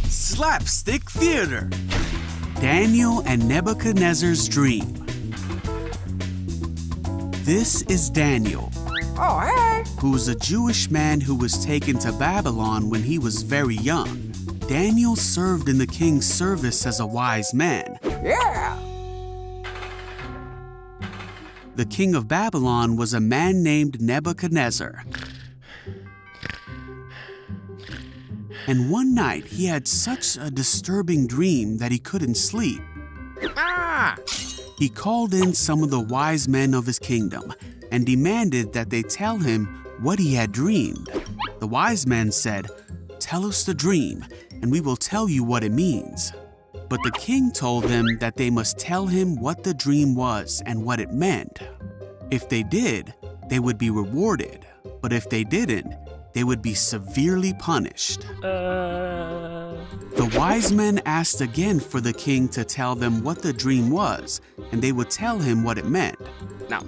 Slapstick Theater. Daniel and Nebuchadnezzar's Dream. This is Daniel, Oh, hey! who was a Jewish man who was taken to Babylon when he was very young. Daniel served in the king's service as a wise man. Yeah! The king of Babylon was a man named Nebuchadnezzar. And one night he had such a disturbing dream that he couldn't sleep. Ah! He called in some of the wise men of his kingdom and demanded that they tell him what he had dreamed. The wise men said, "Tell us the dream, and we will tell you what it means." But the king told them that they must tell him what the dream was and what it meant. If they did, they would be rewarded, but if they didn't, they would be severely punished. The wise men asked again for the king to tell them what the dream was, and they would tell him what it meant. No.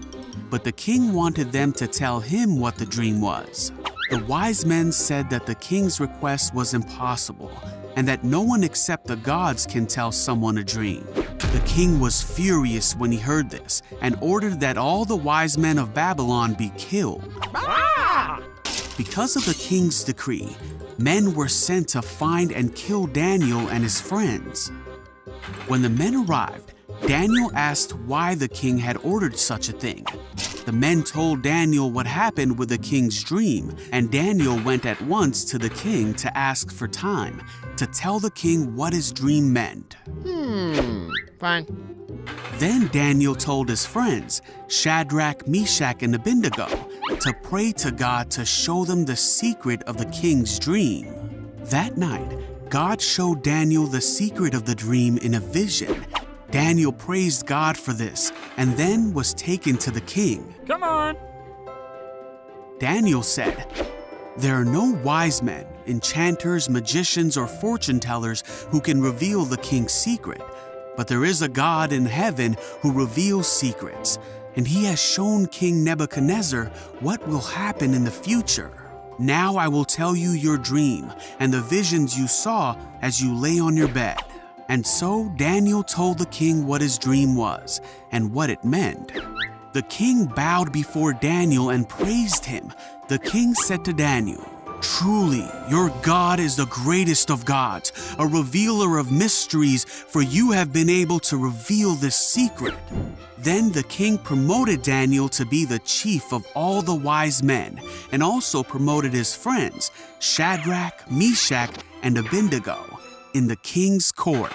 But the king wanted them to tell him what the dream was. The wise men said that the king's request was impossible, and that no one except the gods can tell someone a dream. The king was furious when he heard this, and ordered that all the wise men of Babylon be killed. Ah! Because of the king's decree, men were sent to find and kill Daniel and his friends. When the men arrived, Daniel asked why the king had ordered such a thing. The men told Daniel what happened with the king's dream, and Daniel went at once to the king to ask for time to tell the king what his dream meant. Fine. Then Daniel told his friends, Shadrach, Meshach, and Abednego, to pray to God to show them the secret of the king's dream. That night, God showed Daniel the secret of the dream in a vision. Daniel praised God for this and then was taken to the king. Come on! Daniel said, "There are no wise men, enchanters, magicians, or fortune tellers who can reveal the king's secret. But there is a God in heaven who reveals secrets, and he has shown King Nebuchadnezzar what will happen in the future. Now I will tell you your dream and the visions you saw as you lay on your bed." And so Daniel told the king what his dream was and what it meant. The king bowed before Daniel and praised him. The king said to Daniel, "Truly, your God is the greatest of gods, a revealer of mysteries, for you have been able to reveal this secret." Then the king promoted Daniel to be the chief of all the wise men, and also promoted his friends, Shadrach, Meshach, and Abednego, in the king's court.